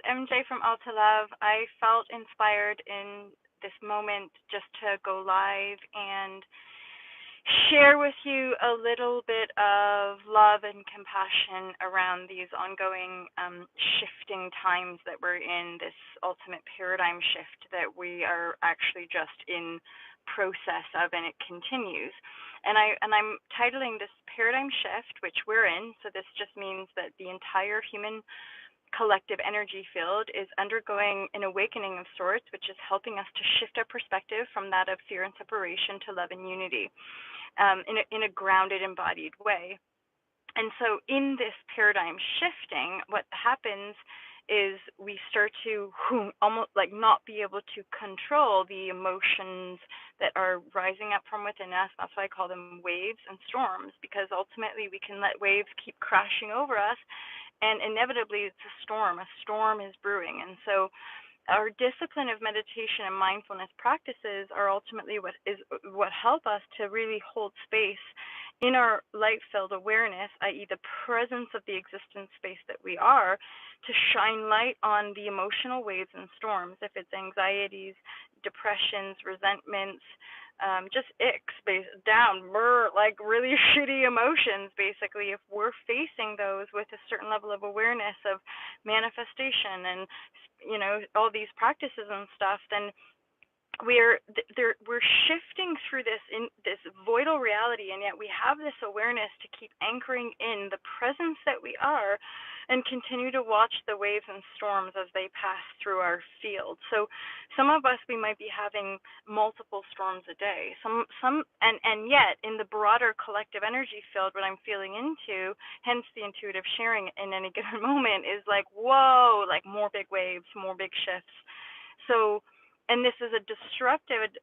MJ from All to Love. I felt inspired in this moment just to go live and share with you a little bit of love and compassion around these ongoing shifting times that we're in, this ultimate paradigm shift that we are actually just in process of, and it continues. And I'm titling this paradigm shift, which we're in. So this just means that the entire human collective energy field is undergoing an awakening of sorts, which is helping us to shift our perspective from that of fear and separation to love and unity, in a grounded, embodied way. And so in this paradigm shifting, what happens is we start to almost like not be able to control the emotions that are rising up from within us. That's why I call them waves and storms, because ultimately we can let waves keep crashing over us, and inevitably it's a storm. A storm is brewing. And so our discipline of meditation and mindfulness practices are ultimately what help us to really hold space in our light-filled awareness, i.e. the presence of the existence space that we are, to shine light on the emotional waves and storms. If it's anxieties, depressions, resentments, just icks, down, like really shitty emotions, basically, if we're facing those with a certain level of awareness of manifestation and, all these practices and stuff, then we're shifting through this voidal reality, and yet we have this awareness to keep anchoring in the presence that we are, and continue to watch the waves and storms as they pass through our field. So some of us, we might be having multiple storms a day. And yet in the broader collective energy field, what I'm feeling into, hence the intuitive sharing in any given moment, is like, whoa, like more big waves, more big shifts. So, and this is a disruptive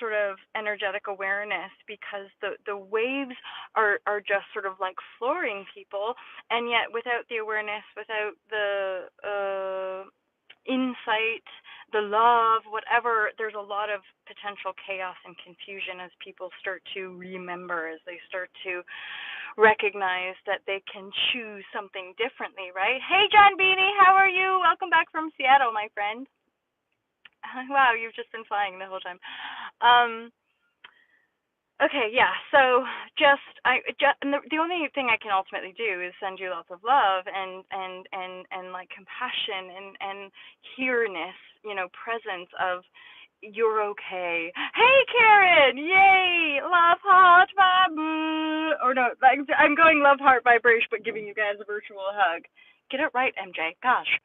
sort of energetic awareness, because the waves are just sort of like flooring people, and yet without the awareness, without the insight, the love, whatever, there's a lot of potential chaos and confusion as people start to remember, as they start to recognize that they can choose something differently, right? Hey, John Beanie, how are you? Welcome back from Seattle, my friend. Wow, you've just been flying the whole time. Okay, yeah. So the only thing I can ultimately do is send you lots of love and like compassion and here-ness, presence of you're okay. Hey, Karen! Yay! Love heart vibration. Or no, like I'm going love heart vibration, but giving you guys a virtual hug. Get it right, MJ. Gosh.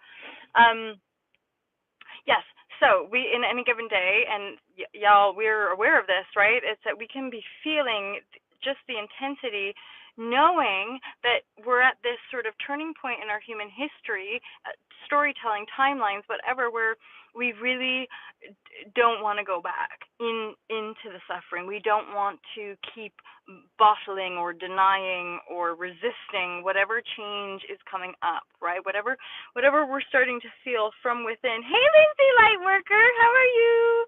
Yes. So we, in any given day, and y'all, we're aware of this, right? It's that we can be feeling just the intensity, knowing that we're at this sort of turning point in our human history, storytelling, timelines, whatever, where we really don't want to go back into the suffering. We don't want to keep bottling or denying or resisting whatever change is coming up, right? Whatever we're starting to feel from within. Hey, Lindsay Lightworker, how are you?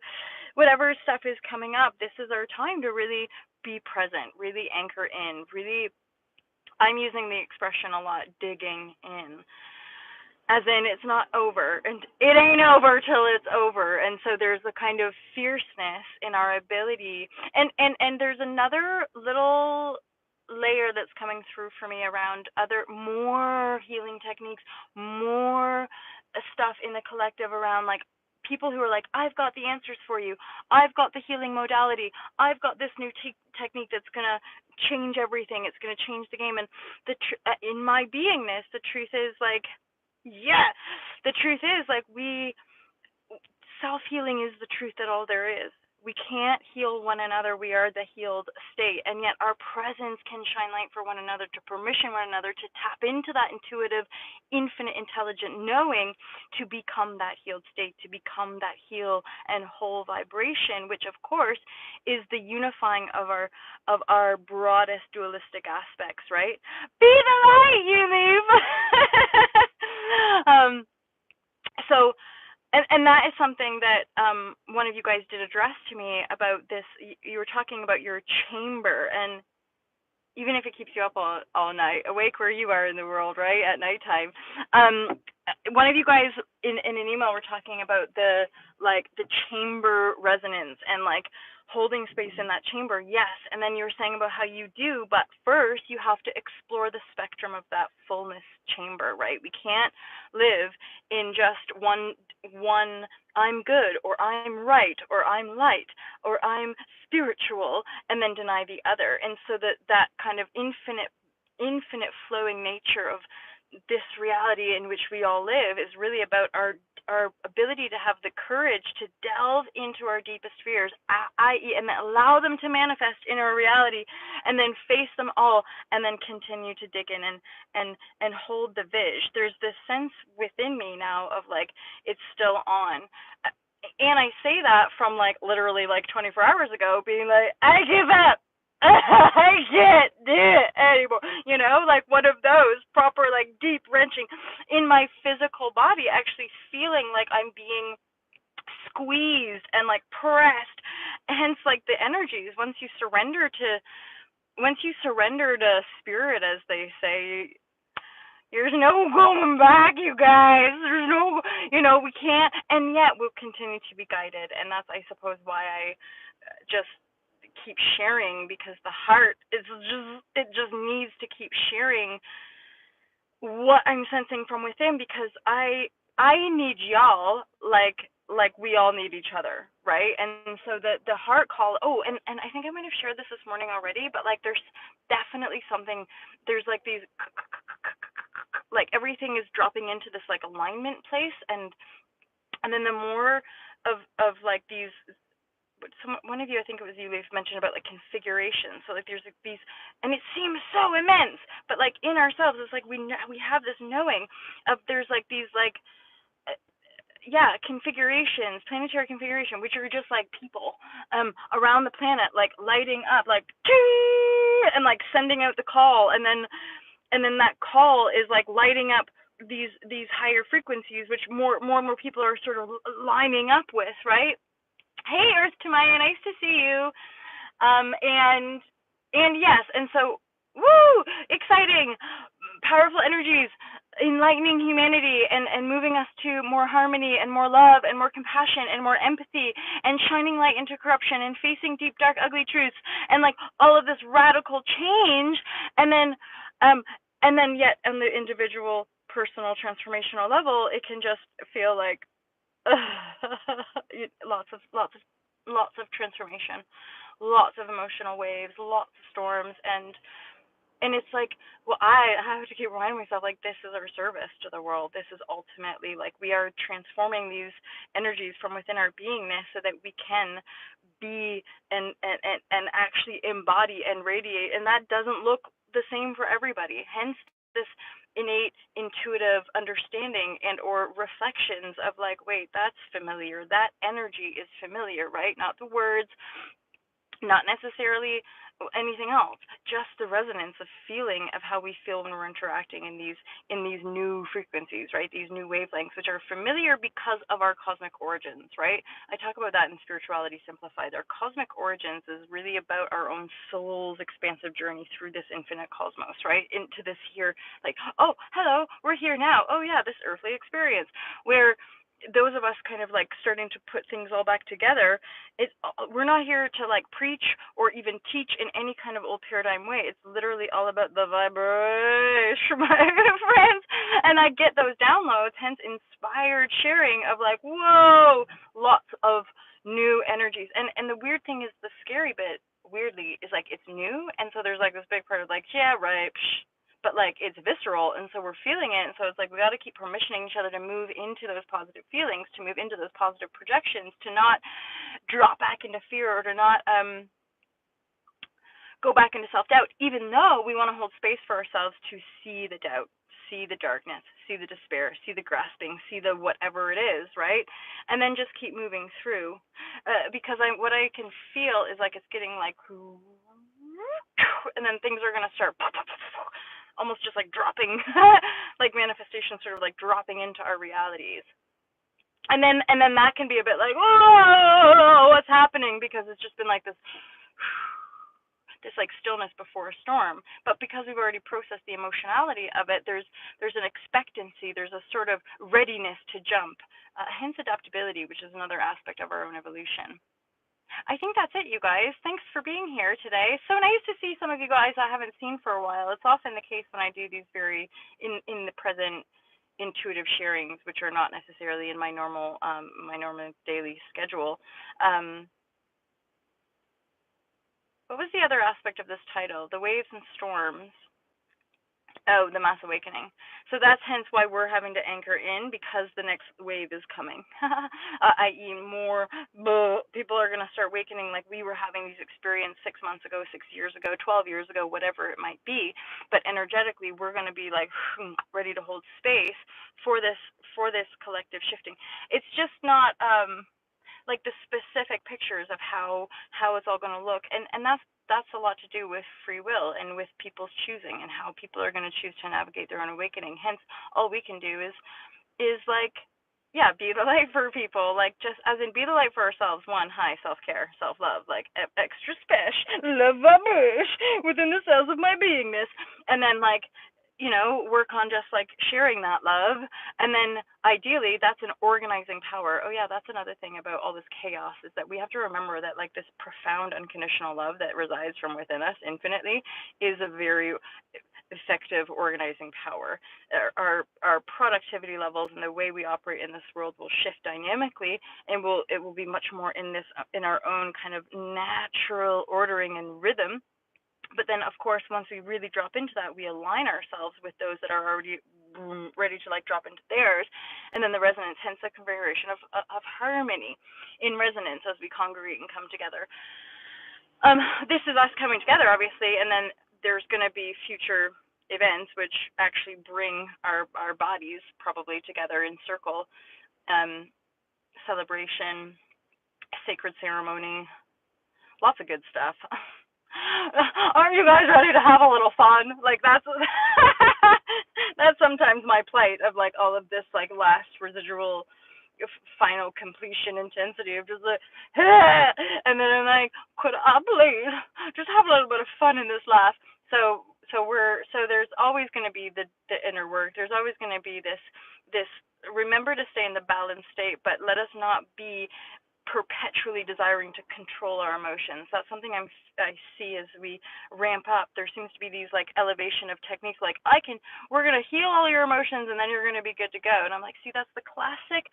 Whatever stuff is coming up, this is our time to really be present, really anchor in, really, I'm using the expression a lot, digging in. As in, it's not over, and it ain't over till it's over. And so there's a kind of fierceness in our ability, and there's another little layer that's coming through for me around more healing techniques, more stuff in the collective around like people who are like, I've got the answers for you, I've got the healing modality, I've got this new technique that's gonna change everything, it's gonna change the game. And in my beingness, the truth is like, yeah, the truth is like self-healing is the truth that all there is. We can't heal one another. We are the healed state. And yet our presence can shine light for one another, to permission one another to tap into that intuitive, infinite, intelligent knowing, to become that healed state, to become that heal and whole vibration, which of course is the unifying of our broadest dualistic aspects, right? Be the light, you leave. So and that is something that one of you guys did address to me about this. You were talking about your chamber, and even if it keeps you up all night, awake where you are in the world, right, at nighttime. One of you guys in an email were talking about the chamber resonance and like holding space in that chamber. Yes, and then you were saying about how you do, but first you have to explore the spectrum of that fullness chamber, right? We can't live in just one I'm good, or I'm right, or I'm light, or I'm spiritual, and then deny the other. And so that kind of infinite flowing nature of this reality in which we all live is really about our ability to have the courage to delve into our deepest fears, i.e., and allow them to manifest in our reality, and then face them all, and then continue to dig in and hold the vision. There's this sense within me now of like it's still on. And I say that from like literally like 24 hours ago, being like, I give up. I can't do it anymore. You know, like one of those proper, like deep wrenching in my physical body, actually feeling like I'm being squeezed and like pressed. Hence, like the energies. Once you surrender to spirit, as they say, there's no going back, you guys. There's no, we can't, and yet we'll continue to be guided. And that's, I suppose, why I just keep sharing, because the heart is just needs to keep sharing what I'm sensing from within, because I need y'all like we all need each other, right? And so the heart call, and I think I might have shared this morning already, but like there's definitely something, there's like these like everything is dropping into this like alignment place, and then the more of like these, one of you, I think it was you, mentioned about like configuration. So like there's like these, and it seems so immense, but like in ourselves, it's like we have this knowing of there's like these like configurations, planetary configuration, which are just like people around the planet, like lighting up, like and like sending out the call, and then that call is like lighting up these higher frequencies, which more people are sort of lining up with, right? Hey, Earth to Maya, nice to see you. And yes, and so, woo, exciting, powerful energies, enlightening humanity and moving us to more harmony and more love and more compassion and more empathy and shining light into corruption and facing deep, dark, ugly truths and like all of this radical change. And then yet on the individual, personal, transformational level, it can just feel like lots of transformation, lots of emotional waves, lots of storms, and it's like, well, I have to keep reminding myself, like, this is our service to the world. This is ultimately like we are transforming these energies from within our beingness so that we can be and actually embody and radiate, and that doesn't look the same for everybody. Hence this innate intuitive understanding and or reflections of like, wait, that's familiar, that energy is familiar, right? Not the words, not necessarily anything else, just the resonance of feeling of how we feel when we're interacting in these new frequencies, right? These new wavelengths, which are familiar because of our cosmic origins, right? I talk about that in Spirituality Simplified. Our cosmic origins is really about our own soul's expansive journey through this infinite cosmos, right? Into this here, like, oh, hello, we're here now. Oh yeah, this earthly experience, where those of us kind of like starting to put things all back together, we're not here to like preach or even teach in any kind of old paradigm way. It's literally all about the vibrashe, my friends. And I get those downloads, hence inspired sharing of like, whoa, lots of new energies. And the weird thing is, the scary bit, weirdly, is like it's new, and so there's like this big part of like, yeah, right, but like it's visceral, and so we're feeling it, and so it's like we got to keep permissioning each other to move into those positive feelings, to move into those positive projections, to not drop back into fear, or to not go back into self-doubt, even though we want to hold space for ourselves to see the doubt, see the darkness, see the despair, see the grasping, see the whatever it is, right? And then just keep moving through, because what I can feel is like it's getting like, and then things are going to start almost just like dropping, like manifestation sort of like dropping into our realities. And then that can be a bit like, whoa, what's happening? Because it's just been like this this like stillness before a storm. But because we've already processed the emotionality of it, there's an expectancy, there's a sort of readiness to jump. Hence adaptability, which is another aspect of our own evolution. I think that's it, you guys. Thanks for being here today. So nice to see some of you guys I haven't seen for a while. It's often the case when I do these very in the present intuitive sharings, which are not necessarily in my normal daily schedule. What was the other aspect of this title? The waves and storms. Oh, the mass awakening. So that's hence why we're having to anchor in, because the next wave is coming. I.e., more people are going to start awakening, like we were having these experiences 6 months ago, 6 years ago, 12 years ago, whatever it might be. But energetically, we're going to be like ready to hold space for this collective shifting. It's just not like the specific pictures of how it's all going to look, and that's a lot to do with free will and with people's choosing and how people are going to choose to navigate their own awakening. Hence, all we can do is like, yeah, be the light for people. Like, just as in be the light for ourselves. One, high self-care, self-love, like extra special, love vibrashe within the cells of my beingness. And then like, work on just like sharing that love. And then ideally that's an organizing power. Oh yeah, that's another thing about all this chaos, is that we have to remember that like this profound unconditional love that resides from within us infinitely is a very effective organizing power. Our productivity levels and the way we operate in this world will shift dynamically, and it will be much more in our own kind of natural ordering and rhythm. But then, of course, once we really drop into that, we align ourselves with those that are already ready to like drop into theirs, and then the resonance, hence the configuration of harmony in resonance as we congregate and come together. This is us coming together, obviously, and then there's going to be future events which actually bring our bodies probably together in circle, celebration, sacred ceremony, lots of good stuff. Aren't you guys ready to have a little fun? Like that's that's sometimes my plight of like all of this like last residual final completion intensity of just like, hey! And then I'm like, could I please just have a little bit of fun in this laugh? So there's always going to be the inner work. There's always going to be this remember to stay in the balanced state, but let us not be perpetually desiring to control our emotions. That's something I see as we ramp up. There seems to be these like elevation of techniques, like we're going to heal all your emotions and then you're going to be good to go. And I'm like, see, that's the classic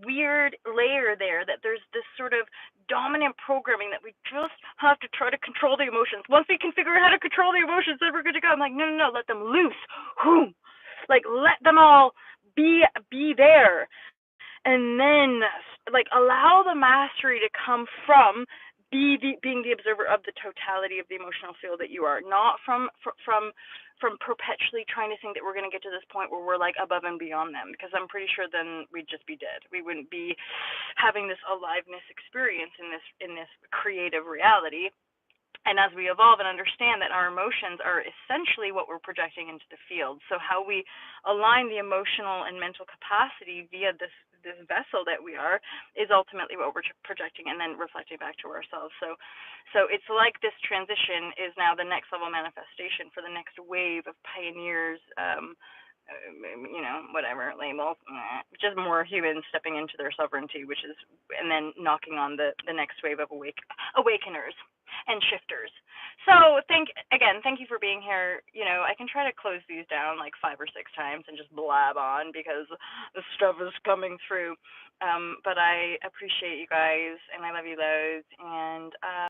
weird layer there, that there's this sort of dominant programming that we just have to try to control the emotions. Once we can figure out how to control the emotions, then we're good to go. I'm like, no, let them loose. Like, let them all be there. And then like allow the mastery to come from being the observer of the totality of the emotional field that you are, not from perpetually trying to think that we're going to get to this point where we're like above and beyond them, because I'm pretty sure then we'd just be dead. We wouldn't be having this aliveness experience in this creative reality. And as we evolve and understand that our emotions are essentially what we're projecting into the field, so how we align the emotional and mental capacity via this vessel that we are is ultimately what we're projecting and then reflecting back to ourselves. So it's like this transition is now the next level manifestation for the next wave of pioneers, whatever label, just more humans stepping into their sovereignty, and then knocking on the next wave of awakeners and shifters. So thank you for being here. I can try to close these down like 5 or 6 times and just blab on because the stuff is coming through. But I appreciate you guys and I love you loads, and